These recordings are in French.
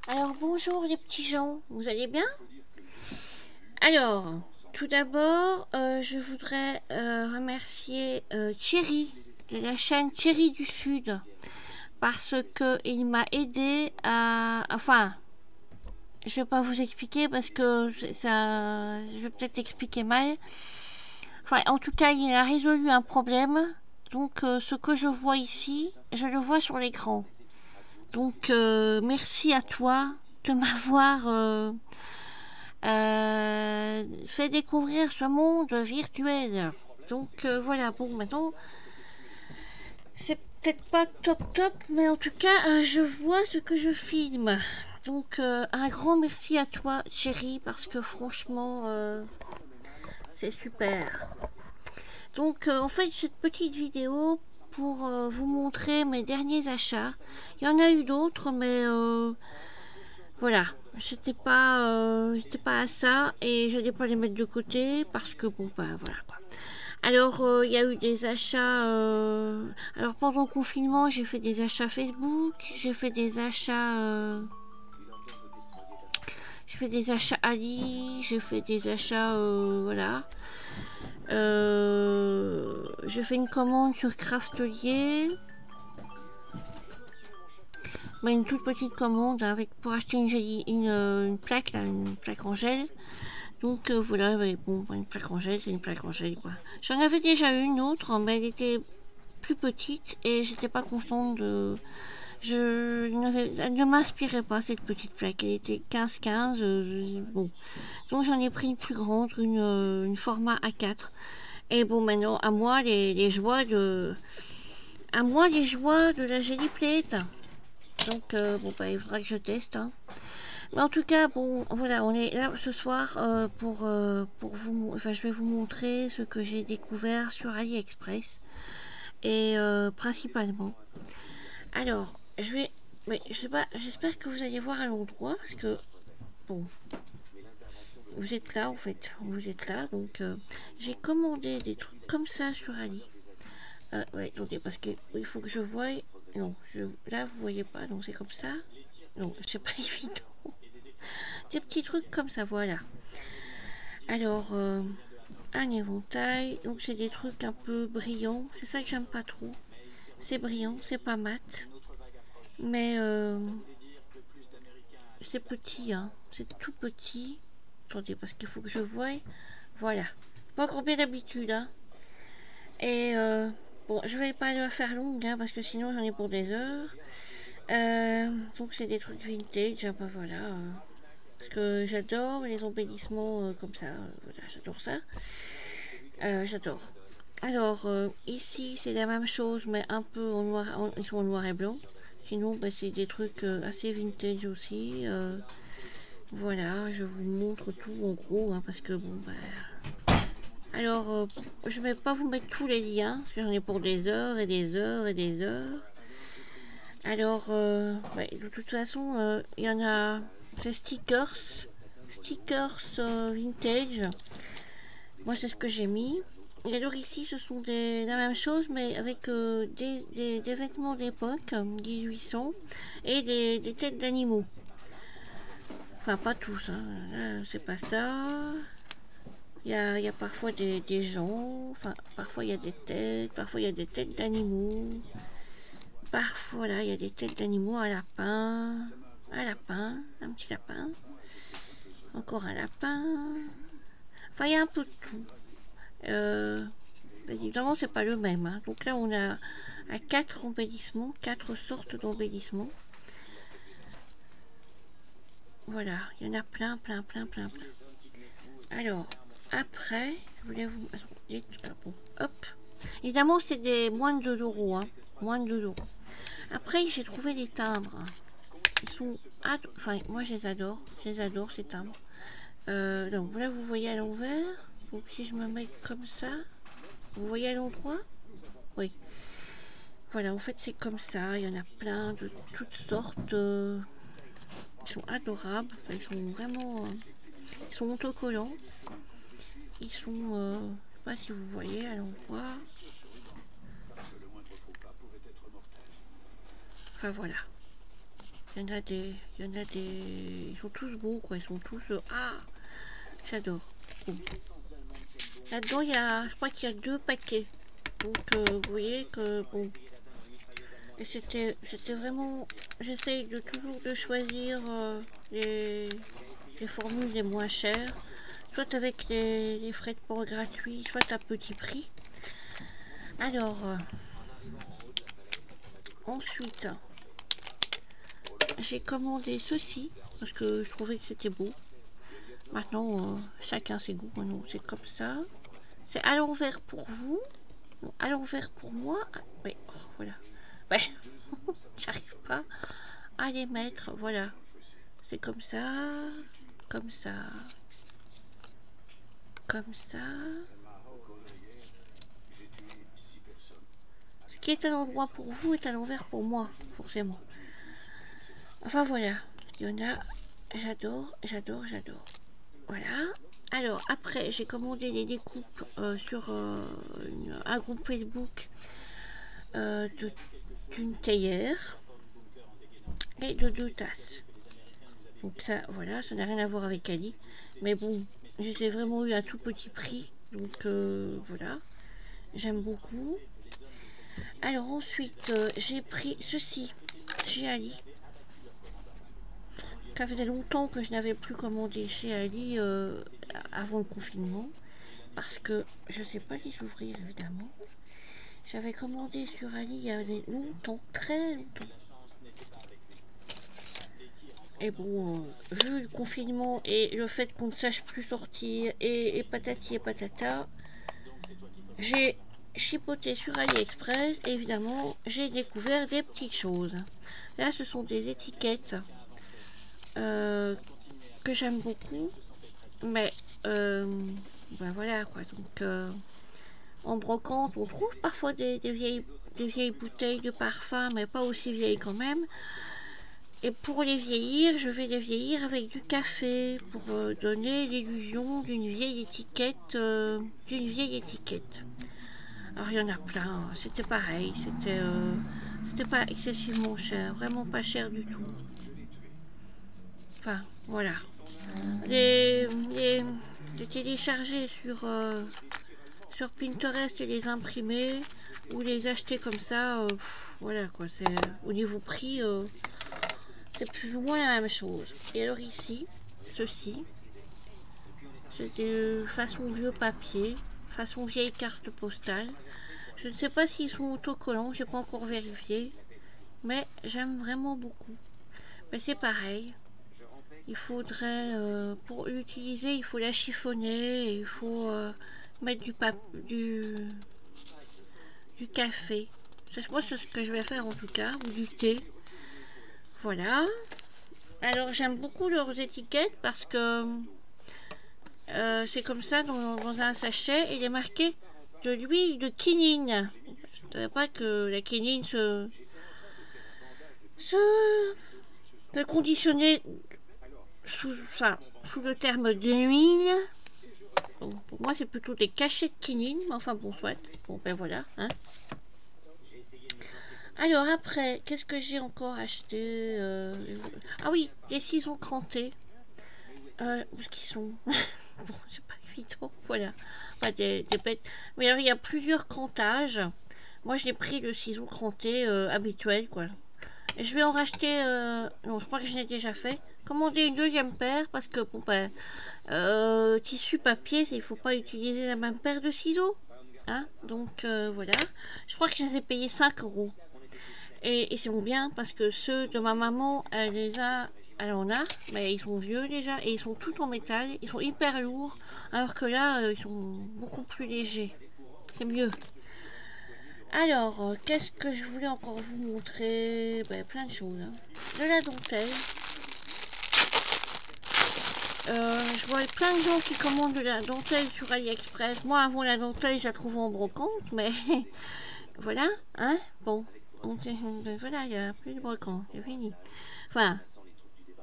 Alors bonjour les petits gens, vous allez bien? Alors, tout d'abord, je voudrais remercier Thierry de la chaîne Thierry du Sud parce que il m'a aidé à... Enfin, je vais pas vous expliquer parce que ça... Je vais peut-être expliquer mal. Enfin, en tout cas, il a résolu un problème. Donc, ce que je vois ici, je le vois sur l'écran. Donc, merci à toi de m'avoir fait découvrir ce monde virtuel. Donc voilà, bon, maintenant, c'est peut-être pas top top, mais en tout cas, je vois ce que je filme. Donc un grand merci à toi, chérie, parce que franchement, c'est super. Donc en fait, cette petite vidéo pour vous montrer mes derniers achats. Il y en a eu d'autres, mais voilà, j'étais pas à ça et je n'allais pas les mettre de côté parce que bon bah voilà quoi. Alors il y a eu des achats. Alors pendant le confinement, j'ai fait des achats Facebook, j'ai fait des achats Ali, j'ai fait des achats voilà. J'ai fait une commande sur Craftelier, mais une toute petite commande avec pour acheter une plaque là, une plaque en gel. Donc voilà, mais bon, une plaque en gel, c'est une plaque en gel quoi. J'en avais déjà une autre, mais elle était plus petite et j'étais pas contente de. Elle ne m'inspirait pas cette petite plaque, elle était 15-15. Bon, donc j'en ai pris une plus grande, une format A4. Et bon, maintenant, les joies de. À moi les joies de la Jelly Plate. Donc, bon, bah, il faudra que je teste. Hein. Mais en tout cas, bon, voilà, on est là ce soir pour vous. Enfin, je vais vous montrer ce que j'ai découvert sur AliExpress. Et principalement. Alors, je vais. Mais je sais pas, j'espère que vous allez voir à l'endroit parce que. Bon, vous êtes là en fait. Vous êtes là. Donc, j'ai commandé des trucs comme ça sur Ali. Ouais, attendez, parce que il faut que je voie. Non, là, vous voyez pas. Donc, c'est comme ça. Non, c'est pas évident. Des petits trucs comme ça, voilà. Alors, un éventail. Donc, c'est des trucs un peu brillants. C'est ça que j'aime pas trop. C'est brillant, c'est pas mat. Mais c'est petit, hein. C'est tout petit. Attendez, parce qu'il faut que je voie. Voilà. Pas encore bien d'habitude, hein. Et bon, je vais pas la faire longue, hein, parce que sinon j'en ai pour des heures. Donc c'est des trucs vintage, hein, ben voilà. Parce que j'adore les embellissements comme ça. Voilà, j'adore ça. J'adore. Alors, ici, c'est la même chose, mais un peu en noir, ils sont en noir et blanc. Sinon, bah, c'est des trucs assez vintage aussi. Voilà, je vous montre tout en gros, hein, parce que bon, bah. Alors, je vais pas vous mettre tous les liens, parce que j'en ai pour des heures et des heures et des heures. Alors, bah, de toute façon, il y en a des stickers vintage. Moi, c'est ce que j'ai mis. Et alors ici, ce sont la même chose, mais avec des vêtements d'époque, 1800, et des têtes d'animaux. Enfin, pas tous, hein. Là, c'est pas ça. Il y a parfois des gens, enfin, parfois il y a des têtes, parfois il y a des têtes d'animaux. Parfois, là, il y a des têtes d'animaux, un lapin, un petit lapin, encore un lapin. Enfin, il y a un peu de tout. Euh, Évidemment, c'est pas le même. Hein. Donc là, on a à quatre embellissements, quatre sortes d'embellissements. Voilà, il y en a plein, plein, plein, plein, plein. Alors, après, je voulais vous. Bon, hop. Évidemment, c'est des moins de 2 euros. Hein. Moins de 2 euros. Après, j'ai trouvé des timbres. Ils sont. Enfin, moi, je les adore, ces timbres. Donc là, vous voyez à l'envers. Donc, si je me mets comme ça, vous voyez à l'endroit. Oui. Voilà, en fait, c'est comme ça. Il y en a plein de toutes sortes. Ils sont adorables. Enfin, ils sont vraiment. Ils sont autocollants. Ils sont. Je sais pas si vous voyez à l'endroit. Enfin, voilà. Il y en a des... Ils sont tous beaux, quoi. Ils sont tous... ah, j'adore. Bon. Là-dedans, il y a... Je crois qu'il y a 2 paquets. Donc, vous voyez que... Bon. Et c'était vraiment... J'essaye de toujours de choisir les formules les moins chères. Soit avec les frais de port gratuits, soit à petit prix. Alors... ensuite... j'ai commandé ceci. Parce que je trouvais que c'était beau. Maintenant, chacun ses goûts. Non, c'est comme ça. C'est à l'envers pour vous. Non, à l'envers pour moi. Ah, oui, oh, voilà. Ouais, j'arrive pas à les mettre. Voilà. C'est comme ça. Comme ça. Comme ça. Ce qui est à l'endroit pour vous est à l'envers pour moi, forcément. Enfin voilà. Il y en a. J'adore, j'adore, j'adore. Voilà. Alors après j'ai commandé les découpes sur un groupe Facebook d'une théière et de 2 tasses. Donc ça voilà, ça n'a rien à voir avec Ali. Mais bon, je les ai vraiment eu à tout petit prix. Donc voilà. J'aime beaucoup. Alors ensuite j'ai pris ceci chez Ali. Ça faisait longtemps que je n'avais plus commandé chez Ali avant le confinement. Parce que je ne sais pas les ouvrir évidemment. J'avais commandé sur Ali il y a longtemps, très longtemps. Et bon, vu le confinement et le fait qu'on ne sache plus sortir et patati et patata, j'ai chipoté sur AliExpress et évidemment j'ai découvert des petites choses. Là ce sont des étiquettes que j'aime beaucoup, mais ben voilà quoi. Donc en brocante on trouve parfois des vieilles bouteilles de parfum, mais pas aussi vieilles quand même. Et pour les vieillir, je vais les vieillir avec du café pour donner l'illusion d'une vieille étiquette. Alors il y en a plein, c'était pareil, c'était pas excessivement cher, vraiment pas cher du tout. Enfin, voilà. Les télécharger sur Pinterest et les imprimer ou les acheter comme ça, voilà quoi, c'est au niveau prix, c'est plus ou moins la même chose. Et alors ici, ceci, c'est de façon vieux papier, façon vieille carte postale. Je ne sais pas s'ils sont autocollants, j'ai pas encore vérifié, mais j'aime vraiment beaucoup. Mais c'est pareil. Il faudrait, pour l'utiliser, il faut la chiffonner, il faut mettre du café. Moi, c'est ce que je vais faire en tout cas, ou du thé. Voilà. Alors, j'aime beaucoup leurs étiquettes parce que c'est comme ça dans un sachet. Il est marqué de l'huile de quinine. Je ne savais pas que la quinine se conditionnait sous le terme d'huile. Bon, pour moi, c'est plutôt des cachets de quinine, mais enfin, bon, soit. Bon, ben voilà. Hein. Alors, après, qu'est-ce que j'ai encore acheté ah oui, les ciseaux crantés. Où est-ce qu'ils sont? Bon, c'est pas évident. Voilà. Enfin, des bêtes. Mais alors, il y a plusieurs crantages. Moi, j'ai pris le ciseau cranté habituel, quoi. Et je vais en racheter. Non, je crois que je l'ai déjà fait. Commander une deuxième paire parce que, bon, ben. Tissu papier, il ne faut pas utiliser la même paire de ciseaux. Hein, donc voilà. Je crois que je les ai payés 5 euros. Et c'est bien parce que ceux de ma maman, elle en a, mais ils sont vieux déjà et ils sont tout en métal. Ils sont hyper lourds, alors que là, ils sont beaucoup plus légers. C'est mieux. Alors, qu'est-ce que je voulais encore vous montrer? Ben, plein de choses. Hein. De la dentelle. Je vois plein de gens qui commandent de la dentelle sur AliExpress. Moi, avant la dentelle, je la trouve en brocante, mais voilà, hein. Bon, voilà, il n'y a plus de brocante, c'est fini. Enfin,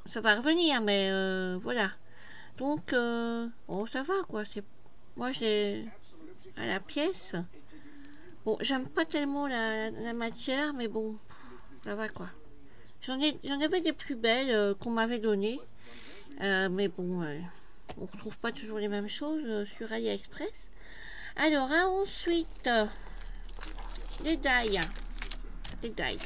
ça va revenir, mais voilà. Donc, bon, ça va quoi. Moi, j'ai à la pièce. Bon, j'aime pas tellement la matière, mais bon, ça va quoi. J'en avais des plus belles qu'on m'avait données. Mais bon, on ne retrouve pas toujours les mêmes choses sur AliExpress. Alors, ensuite, des die. Des die.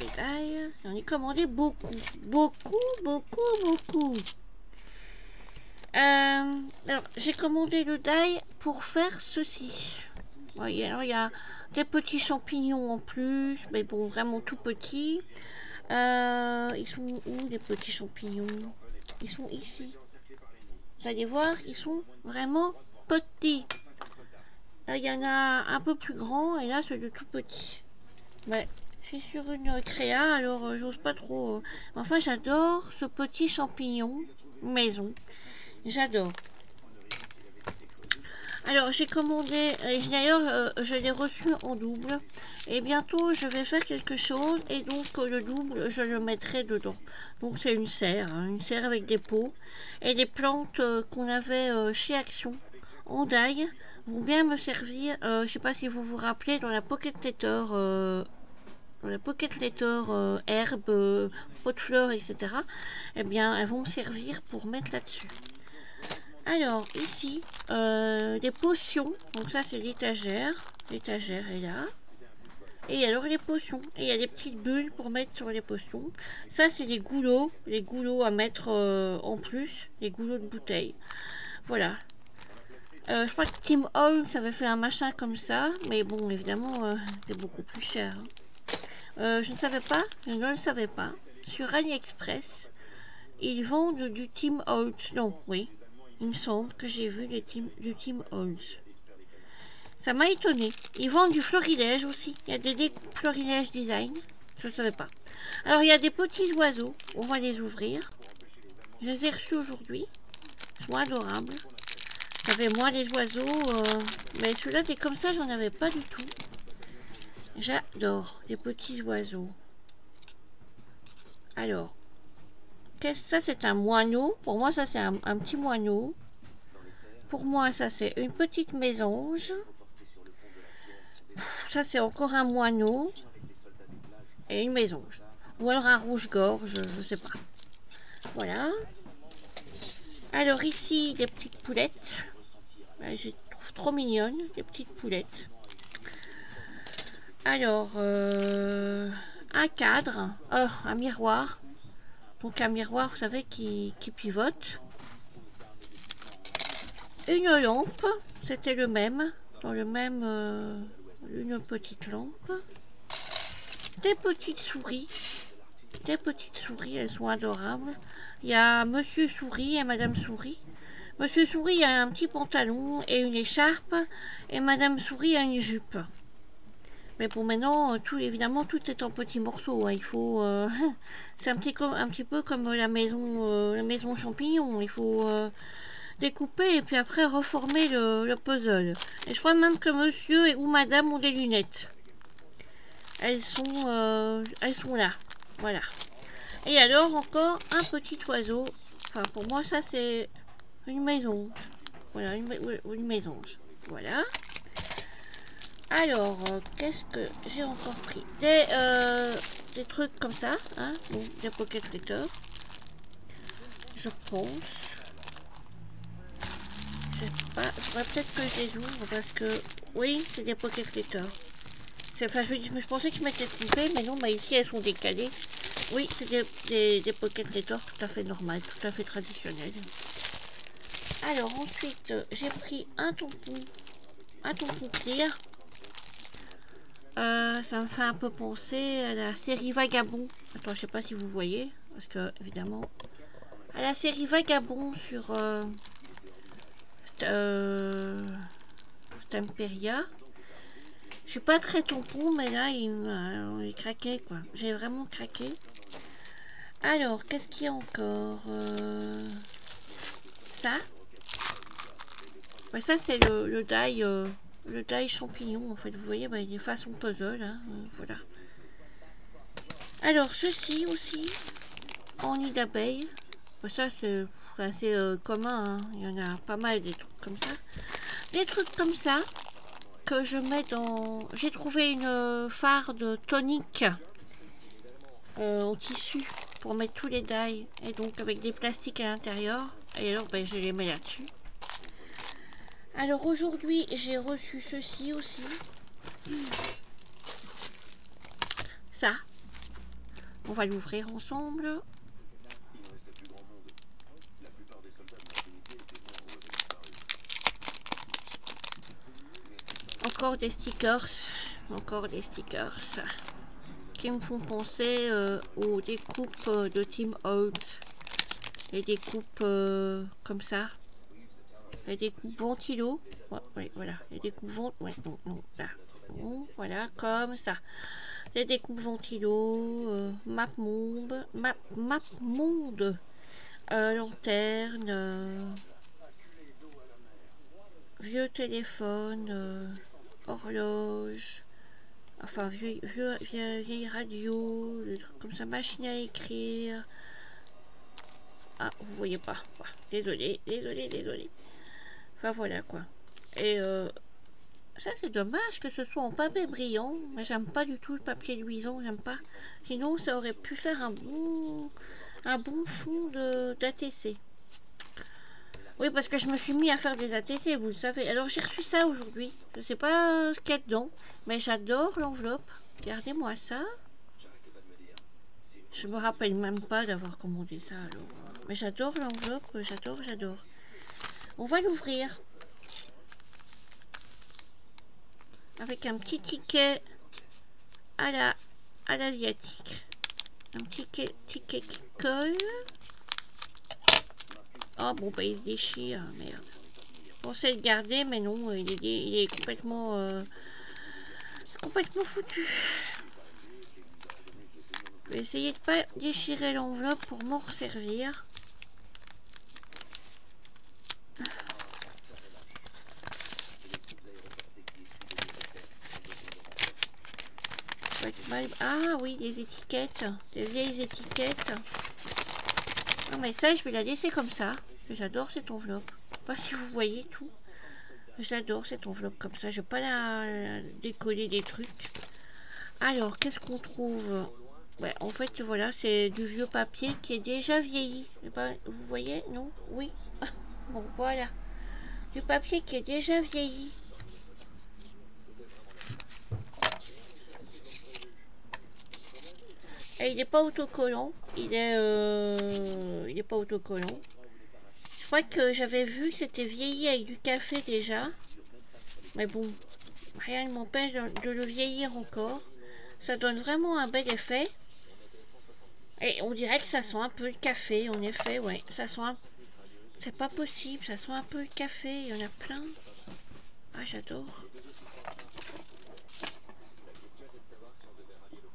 J'en ai commandé beaucoup. Beaucoup. Alors, j'ai commandé le die pour faire ceci. Voyez, alors il y a des petits champignons en plus, mais bon, vraiment tout petits. Ils sont où les petits champignons? Ils sont ici. Vous allez voir, ils sont vraiment petits. Là, il y en a un peu plus grand et là, c'est de tout petit. Ouais, je suis sur une créa, alors j'ose pas trop. Enfin, j'adore ce petit champignon maison. J'adore. Alors, j'ai commandé, d'ailleurs, je l'ai reçu en double. Et bientôt, je vais faire quelque chose. Et donc, le double, je le mettrai dedans. Donc, c'est une serre avec des pots. Et des plantes qu'on avait chez Action, en die, vont bien me servir. Je ne sais pas si vous vous rappelez, dans la Pocket Letter, herbes, pot de fleurs, etc. Eh bien, elles vont me servir pour mettre là-dessus. Alors, ici, des potions. Donc ça, c'est l'étagère. L'étagère est là. Et alors, les potions. Et il y a des petites bulles pour mettre sur les potions. Ça, c'est les goulots. Les goulots à mettre en plus. Les goulots de bouteille. Voilà. Je crois que Tim Holmes avait fait un machin comme ça. Mais bon, évidemment, c'est beaucoup plus cher. Je ne le savais pas. Sur AliExpress, ils vendent du Tim Holmes. Non, oui. Il me semble que j'ai vu du Tim Holmes. Ça m'a étonné. Ils vendent du florilège aussi. Il y a des florilèges design. Je ne savais pas. Alors, il y a des petits oiseaux. On va les ouvrir. Je les ai reçus aujourd'hui. Ils sont adorables. J'avais moi les oiseaux. Mais ceux-là, des comme ça, j'en avais pas du tout. J'adore les petits oiseaux. Alors. Ça, c'est un moineau. Pour moi, ça, c'est un petit moineau. Pour moi, ça, c'est une petite mésange. Ça, c'est encore un moineau. Et une mésange. Ou alors un rouge-gorge, je sais pas. Voilà. Alors, ici, des petites poulettes. Je les trouve trop mignonnes, des petites poulettes. Alors, un cadre. Un miroir. Donc un miroir, vous savez, qui pivote. Une lampe, c'était le même, dans le même, une petite lampe. Des petites souris, elles sont adorables. Il y a Monsieur Souris et Madame Souris. Monsieur Souris a un petit pantalon et une écharpe, et Madame Souris a une jupe. Mais pour maintenant, évidemment, tout est en petits morceaux. Hein. Il faut, c'est un petit peu comme la maison champignon. Il faut découper et puis après reformer le puzzle. Et je crois même que Monsieur ou Madame ont des lunettes. Elles sont là. Voilà. Et alors encore un petit oiseau. Enfin, pour moi, ça c'est une maison. Voilà, une maison. Voilà. Alors, qu'est-ce que j'ai encore pris? Des trucs comme ça, hein, bon, des pocket letter. Je pense. Je sais pas, il faudrait peut-être que je les ouvre parce que, oui, c'est des pocket letter. Enfin, je pensais que je m'étais trompée, mais non, mais ici elles sont décalées. Oui, c'est des pocket letter tout à fait normales, tout à fait traditionnelles. Alors, ensuite, j'ai pris un tampon clear. Ça me fait un peu penser à la série Vagabond. Attends, je sais pas si vous voyez, parce que évidemment, à la série Vagabond sur Stamperia. Je suis pas très tampon, mais là, il craqué quoi. J'ai vraiment craqué. Alors, qu'est-ce qu'il y a encore ça. Ouais, ça c'est le die. Le die champignon, en fait, vous voyez, bah, il est façon puzzle, hein, voilà. Alors, ceci aussi, en nid d'abeille. Bah, ça, c'est assez commun, hein. Il y en a pas mal des trucs comme ça. Des trucs comme ça, que je mets dans... J'ai trouvé une farde tonique en tissu pour mettre tous les die, et donc avec des plastiques à l'intérieur. Et alors ben, je les mets là-dessus. Alors aujourd'hui j'ai reçu ceci aussi. Ça. On va l'ouvrir ensemble. Encore des stickers. Encore des stickers. Qui me font penser aux découpes de Tim Holtz. Les découpes comme ça. Les découpes ventilo. Ouais, ouais, voilà. Les découpes ventilo. Ouais, non, non, là. Bon, voilà, comme ça. Les découpes ventilo. Mapmonde. Mapmonde. Lanterne. Vieux téléphone. Horloge. Enfin, vieille radio. Des trucs comme ça. Machine à écrire. Ah, vous voyez pas. Désolé. Enfin, voilà quoi. Et ça, c'est dommage que ce soit en papier brillant. Mais j'aime pas du tout le papier luisant. J'aime pas. Sinon, ça aurait pu faire un bon fond d'ATC. Oui, parce que je me suis mis à faire des ATC, vous le savez. Alors, j'ai reçu ça aujourd'hui. Je sais pas ce qu'il y a dedans. Mais j'adore l'enveloppe. Regardez-moi ça. Je me rappelle même pas d'avoir commandé ça. Alors. Mais j'adore l'enveloppe. J'adore. On va l'ouvrir. Avec un petit ticket à l'asiatique. Un petit ticket qui colle. Oh bon bah il se déchire, merde. Je pensais le garder mais non, il est complètement foutu. Je vais essayer de pas déchirer l'enveloppe pour m'en resservir. Ah oui, des étiquettes, des vieilles étiquettes. Non mais ça je vais la laisser comme ça. J'adore cette enveloppe. Je sais pas si vous voyez tout. J'adore cette enveloppe comme ça. Je vais pas la décoller des trucs. Alors qu'est-ce qu'on trouve? Ouais, en fait voilà, c'est du vieux papier qui est déjà vieilli. Vous voyez? Non? Oui. Bon voilà. Du papier qui est déjà vieilli. Et il n'est pas autocollant. Il est pas autocollant. Je crois que j'avais vu que c'était vieilli avec du café déjà. Mais bon, rien ne m'empêche de le vieillir encore. Ça donne vraiment un bel effet. Et on dirait que ça sent un peu le café, en effet, ouais. Ça sent un... C'est pas possible, ça sent un peu le café. Il y en a plein. Ah, j'adore.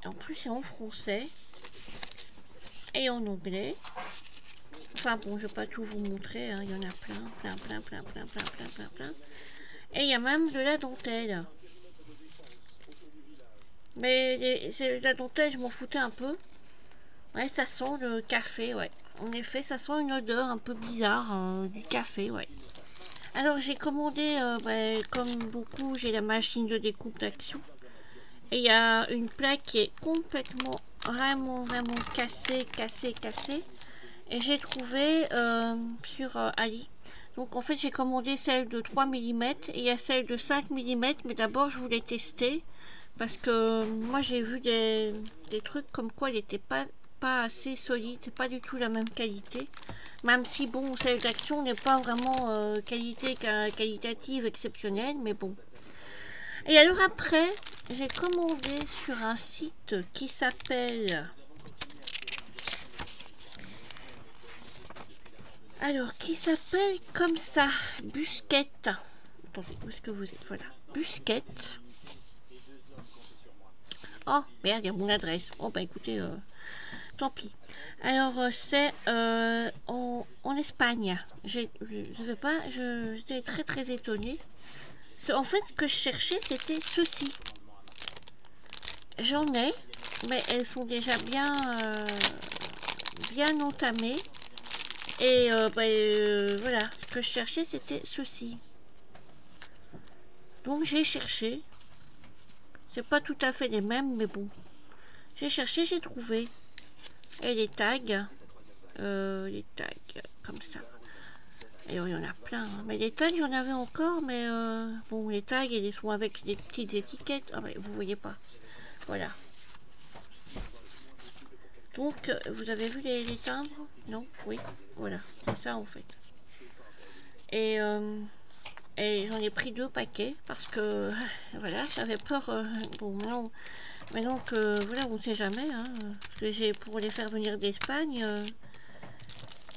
En plus, c'est en français. Et en anglais. Enfin bon, je vais pas tout vous montrer, hein. Il y en a plein. Et il y a même de la dentelle. Mais la dentelle, je m'en foutais un peu. Ouais, ça sent le café, ouais. En effet, ça sent une odeur un peu bizarre du café, ouais. Alors j'ai commandé, comme beaucoup, j'ai la machine de découpe d'Action. Et il y a une plaque qui est complètement, vraiment cassée. Et j'ai trouvé sur Ali. Donc en fait j'ai commandé celle de 3 mm et il y a celle de 5 mm. Mais d'abord je voulais tester. Parce que moi j'ai vu des trucs comme quoi elle n'était pas assez solide. C'est pas du tout la même qualité. Même si bon, celle d'Action n'est pas vraiment qualitative exceptionnelle. Mais bon. Et alors après, j'ai commandé sur un site qui s'appelle... Alors, qui s'appelle comme ça, Busquette. Attendez, où est-ce que vous êtes? Voilà, Busquette. Oh, merde, il y a mon adresse. Oh, bah écoutez, tant pis. Alors, c'est en Espagne. J'étais très étonnée. En fait, ce que je cherchais, c'était ceci. J'en ai, mais elles sont déjà bien entamées. Et voilà, ce que je cherchais, c'était ceci. Donc j'ai cherché. C'est pas tout à fait les mêmes, mais bon. J'ai cherché, j'ai trouvé. Et les tags. Les tags, comme ça. Et il y en a plein. Hein. Mais les tags, j'en avais encore, mais bon, les tags, ils sont avec des petites étiquettes. Ah, mais vous voyez pas. Voilà. Donc, vous avez vu les timbres? Non? Oui. Voilà. C'est ça, en fait. Et j'en ai pris 2 paquets parce que voilà, j'avais peur. Bon, maintenant que voilà, on ne sait jamais. Hein, parce que j'ai pour les faire venir d'Espagne.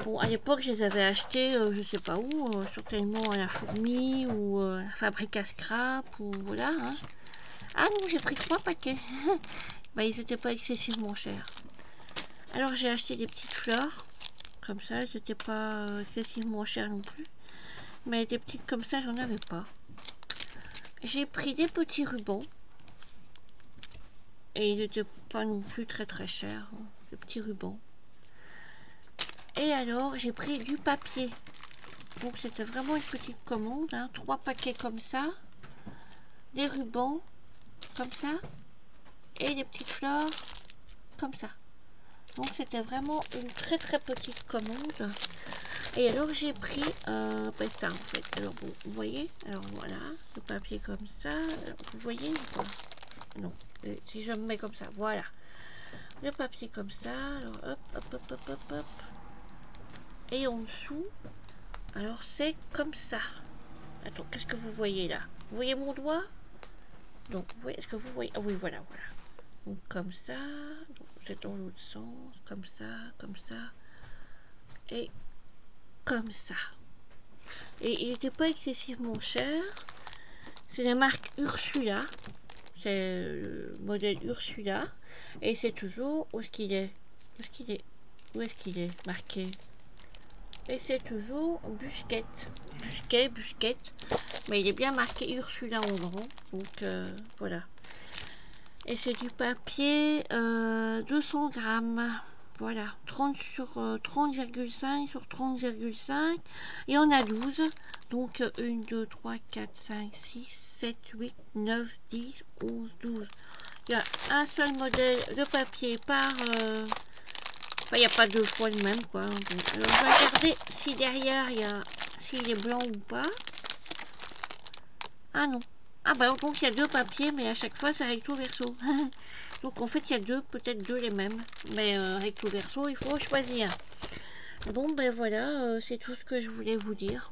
Bon, à l'époque, je les avais achetés, je sais pas où, certainement à la Fourmi ou à la Fabrique à Scrap ou voilà. Hein. Ah non, j'ai pris 3 paquets. Bah, ils n'étaient pas excessivement chers. Alors, j'ai acheté des petites fleurs. Comme ça, elles n'étaient pas excessivement chères non plus. Mais des petites comme ça, j'en avais pas. J'ai pris des petits rubans. Et ils n'étaient pas non plus très très chers. Hein, ces petits rubans. Et alors, j'ai pris du papier. Donc, c'était vraiment une petite commande. Hein, 3 paquets comme ça. Des rubans. Comme ça. Et des petites fleurs. Comme ça. Donc, c'était vraiment une très très petite commande. Et alors, j'ai pris ben ça, en fait. Alors, vous voyez. Alors, voilà. Le papier comme ça. Alors, vous voyez ou pas? Non. Si je me mets comme ça. Voilà. Le papier comme ça. Alors, hop, hop, hop, hop, hop, hop. Et en dessous, alors c'est comme ça. Attends, qu'est-ce que vous voyez là? Vous voyez mon doigt? Donc, est-ce que vous voyez? Ah oui, voilà, voilà. Donc comme ça, c'est dans l'autre sens, comme ça, et comme ça. Et il n'était pas excessivement cher. C'est la marque Ursula. C'est le modèle Ursula. Et c'est toujours, où est-ce qu'il est? Où est-ce qu'il est marqué? Et c'est toujours Busquette. Busquette. Mais il est bien marqué Ursula en grand. Donc voilà. Et c'est du papier 200 grammes. Voilà. 30 sur 30,5 sur 30,5. Et on a 12. Donc 1, 2, 3, 4, 5, 6, 7, 8, 9, 10, 11, 12. Il y a un seul modèle de papier par... il n'y a pas 2 fois le même, quoi. Donc, alors, je vais regarder si derrière, il y a... s'il est blanc ou pas. Ah non. Ah bah donc il y a 2 papiers, mais à chaque fois c'est recto verso. Donc en fait il y a peut-être deux les mêmes. Mais recto verso, il faut choisir. Bon ben voilà, c'est tout ce que je voulais vous dire.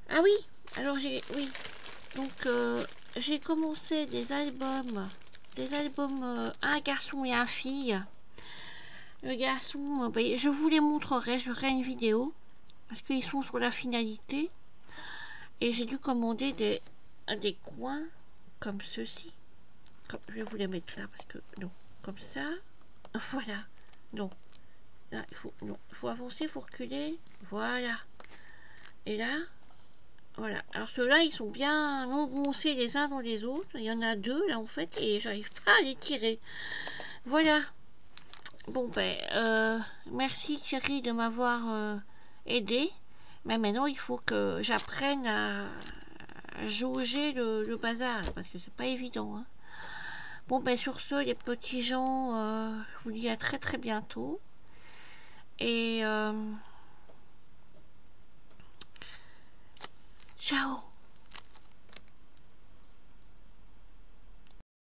Ah oui, alors oui. Donc j'ai commencé des albums. Un garçon et un fille. Le garçon, ben, je vous les montrerai, je ferai une vidéo. Parce qu'ils sont sur la finalité. Et j'ai dû commander des coins comme ceci. Je vais vous les mettre là parce que non, comme ça. Voilà. Non. Là, il faut avancer, il faut reculer. Voilà. Et là, voilà. Alors ceux-là, ils sont bien engoncés les uns dans les autres. Il y en a 2 là en fait et j'arrive pas à les tirer. Voilà. Bon ben, merci Thierry de m'avoir aidé. Mais maintenant, il faut que j'apprenne à jauger le bazar parce que c'est pas évident. Hein. Bon, ben sur ce, les petits gens, je vous dis à très très bientôt. Et ciao.